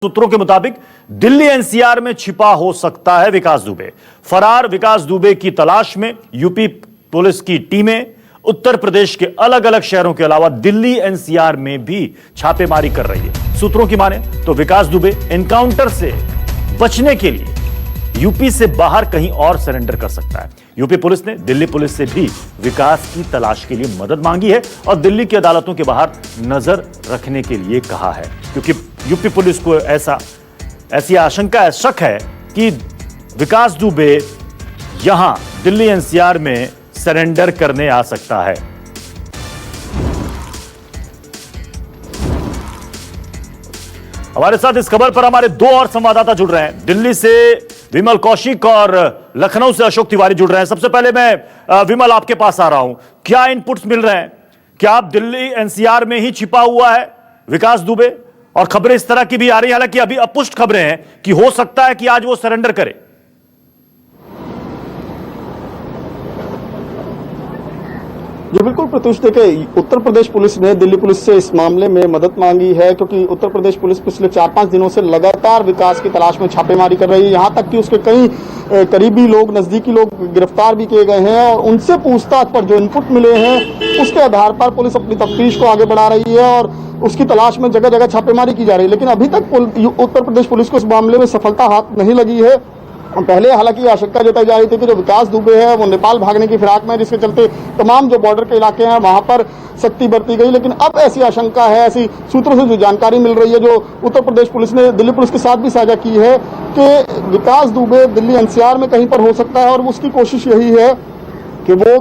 सूत्रों के मुताबिक दिल्ली एनसीआर में छिपा हो सकता है विकास दुबे। फरार विकास दुबे की तलाश में यूपी पुलिस की टीमें उत्तर प्रदेश के अलग अलग शहरों के अलावा दिल्ली एनसीआर में भी छापेमारी कर रही है। सूत्रों की माने तो विकास दुबे एनकाउंटर से बचने के लिए यूपी से बाहर कहीं और सरेंडर कर सकता है। यूपी पुलिस ने दिल्ली पुलिस से भी विकास की तलाश के लिए मदद मांगी है और दिल्ली की अदालतों के बाहर नजर रखने के लिए कहा है, क्योंकि यूपी पुलिस को ऐसी आशंका है, शक है कि विकास दुबे यहां दिल्ली एनसीआर में सरेंडर करने आ सकता है। हमारे साथ इस खबर पर हमारे दो और संवाददाता जुड़ रहे हैं। दिल्ली से विमल कौशिक और लखनऊ से अशोक तिवारी जुड़ रहे हैं। सबसे पहले मैं विमल आपके पास आ रहा हूं, क्या इनपुट्स मिल रहे हैं? क्या आप दिल्ली एनसीआर में ही छिपा हुआ है विकास दुबे? और खबरें इस तरह की भी आ रही हैं, हालांकि अभी अपुष्ट खबरें हैं कि हो सकता है कि आज वो सरेंडर करे। जी बिल्कुल प्रत्युष, देखिए उत्तर प्रदेश पुलिस ने दिल्ली पुलिस से इस मामले में मदद मांगी है, क्योंकि उत्तर प्रदेश पुलिस पिछले 4-5 दिनों से लगातार विकास की तलाश में छापेमारी कर रही है। यहां तक कि उसके कई करीबी लोग, नजदीकी लोग गिरफ्तार भी किए गए हैं और उनसे पूछताछ पर जो इनपुट मिले हैं उसके आधार पर पुलिस अपनी तफ्तीश को आगे बढ़ा रही है और उसकी तलाश में जगह जगह छापेमारी की जा रही है। लेकिन अभी तक उत्तर प्रदेश पुलिस को इस मामले में सफलता हाथ नहीं लगी है। पहले हालांकि आशंका जताई जा रही थी कि जो विकास दुबे है वो नेपाल भागने की फिराक में, जिसके चलते तमाम जो बॉर्डर के इलाके हैं वहां पर सख्ती बरती गई। लेकिन अब ऐसी आशंका है, ऐसी सूत्रों से जो जानकारी मिल रही है, जो उत्तर प्रदेश पुलिस ने दिल्ली पुलिस के साथ भी साझा की है, कि विकास दुबे दिल्ली एनसीआर में कहीं पर हो सकता है और उसकी कोशिश यही है कि वो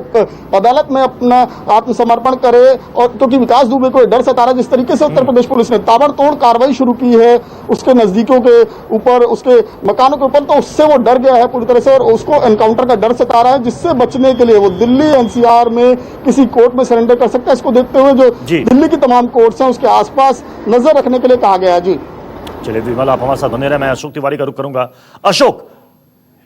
अदालत में अपना आत्मसमर्पण करे। और क्योंकि विकास दुबे को डर सता रहा, जिस तरीके से उत्तर प्रदेश पुलिस ने ताबड़तोड़ कार्रवाई शुरू की है उसके नजदीकों के ऊपर, उसके मकानों के ऊपर, तो उससे वो डर गया है पूरी तरह से और उसको एनकाउंटर का डर सता रहा है, जिससे बचने के लिए वो दिल्ली एनसीआर में किसी कोर्ट में सरेंडर कर सकता है। इसको देखते हुए जो दिल्ली की तमाम कोर्ट्स हैं उसके आसपास नजर रखने के लिए कहा गया है। जी चलिए विमल, आप हमारे साथ बने रहे। मैं अशोक तिवारी का रुख करूंगा। अशोक,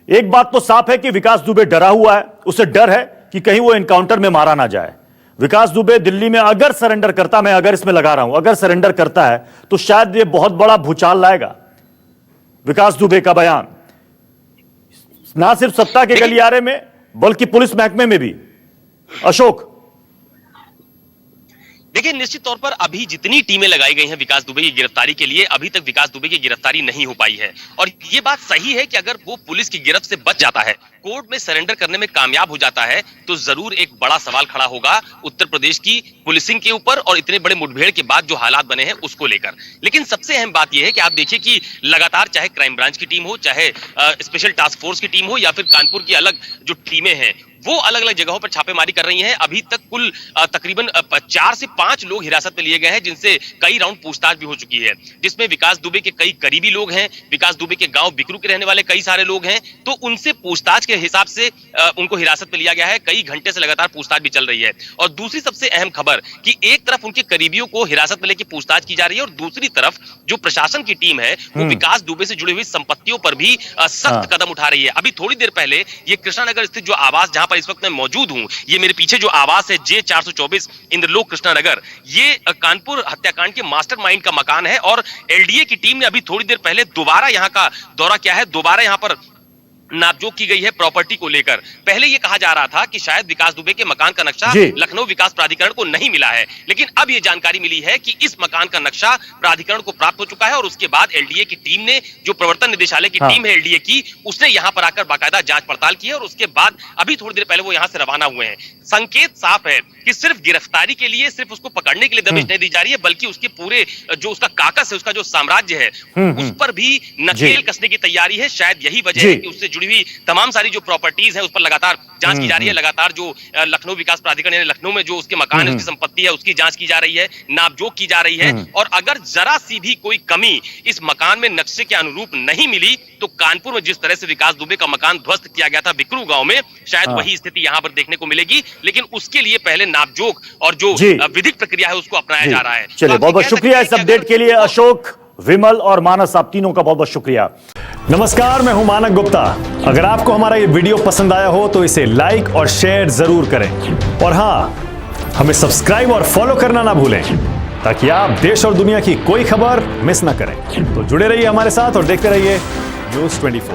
एक बात तो साफ है कि विकास दुबे डरा हुआ है, उसे डर है कि कहीं वो एनकाउंटर में मारा ना जाए। विकास दुबे दिल्ली में अगर सरेंडर करता, मैं अगर इसमें लगा रहा हूं, अगर सरेंडर करता है तो शायद ये बहुत बड़ा भूचाल लाएगा। विकास दुबे का बयान ना सिर्फ सत्ता के गलियारे में बल्कि पुलिस महकमे में भी। अशोक, देखिए निश्चित तौर पर अभी जितनी टीमें लगाई गई हैं विकास दुबे की गिरफ्तारी के लिए, अभी तक विकास दुबे की गिरफ्तारी नहीं हो पाई है। और ये बात सही है कि अगर वो पुलिस की गिरफ्त से बच जाता है, कोर्ट में सरेंडर करने में कामयाब हो जाता है, तो जरूर एक बड़ा सवाल खड़ा होगा उत्तर प्रदेश की पुलिसिंग के ऊपर और इतने बड़े मुठभेड़ के बाद जो हालात बने हैं उसको लेकर। लेकिन सबसे अहम बात यह है कि आप देखिए कि लगातार चाहे क्राइम ब्रांच की टीम हो, चाहे स्पेशल टास्क फोर्स की टीम हो, या फिर कानपुर की अलग जो टीमें हैं वो अलग अलग जगहों पर छापेमारी कर रही हैं। अभी तक कुल तकरीबन 4 से 5 लोग हिरासत में लिए गए हैं, जिनसे कई राउंड पूछताछ भी हो चुकी है, जिसमें विकास दुबे के कई करीबी लोग हैं, विकास दुबे के गांव बिकरू के रहने वाले कई सारे लोग हैं। तो उनसे पूछताछ के हिसाब से उनको हिरासत में लिया गया है। कई घंटे से लगातार पूछताछ भी चल रही है। और दूसरी सबसे अहम खबर कि एक तरफ उनके करीबियों को हिरासत में लेकर पूछताछ की जा रही है और दूसरी तरफ जो प्रशासन की टीम है वो विकास दुबे से जुड़ी हुई संपत्तियों पर भी सख्त कदम उठा रही है। अभी थोड़ी देर पहले ये कृष्णानगर स्थित जो आवास, जहां पर इस वक्त मैं मौजूद हूं, ये मेरे पीछे जो आवास है J424 इंद्रलोक कृष्णानगर, ये कानपुर हत्याकांड के मास्टरमाइंड का मकान है। और एलडीए की टीम ने अभी थोड़ी देर पहले दोबारा यहां का दौरा किया है, दोबारा यहां पर नापजोक की गई है प्रॉपर्टी को लेकर। पहले यह कहा जा रहा था कि शायद विकास दुबे के मकान का नक्शा लखनऊ विकास प्राधिकरण को नहीं मिला है, लेकिन अब यह जानकारी मिली है कि इस मकान का नक्शा प्राधिकरण को प्राप्त हो चुका है। और उसके बाद एलडीए की टीम ने, जो प्रवर्तन निदेशालय की टीम है एलडीए की, उसने यहां पर आकर बाकायदा जांच पड़ताल की है और उसके बाद अभी थोड़ी देर पहले वो यहां से रवाना हुए हैं। संकेत साफ है कि सिर्फ गिरफ्तारी के लिए, सिर्फ उसको पकड़ने के लिए दबिश नहीं दी जा रही है, बल्कि उसके पूरे जो उसका काकस है, उसका जो साम्राज्य है, उस पर भी नकेल कसने की तैयारी है। शायद यही वजह है कि उससे जुड़ी हुई तमाम सारी जो प्रॉपर्टीज है उस पर लगातार जांच की जा रही है। लगातार जो लखनऊ विकास प्राधिकरण यानी लखनऊ में जो उसके मकान है, उसकी संपत्ति है, उसकी जांच की जा रही है, नापजोक की जा रही है। और अगर जरा सी भी कोई कमी इस मकान में नक्शे के अनुरूप नहीं मिली, तो कानपुर में जिस तरह से विकास दुबे का मकान ध्वस्त किया गया था बिकरू गांव में, शायद वही स्थिति यहां पर देखने को मिलेगी। लेकिन उसके लिए पहले नापजोक और जो विधिक प्रक्रिया है उसको अपनाया जा रहा है। चलिए, बहुत बहुत शुक्रिया इस अपडेट के लिए अशोक, विमल और मानस, आप तीनों का बहुत बहुत शुक्रिया। नमस्कार, मैं हूं मानक गुप्ता। अगर आपको हमारा ये वीडियो पसंद आया हो तो इसे लाइक और शेयर जरूर करें और हां, हमें सब्सक्राइब और फॉलो करना ना भूलें। ताकि आप देश और दुनिया की कोई खबर मिस ना करें। तो जुड़े रहिए हमारे साथ और देखते रहिए न्यूज़ 24।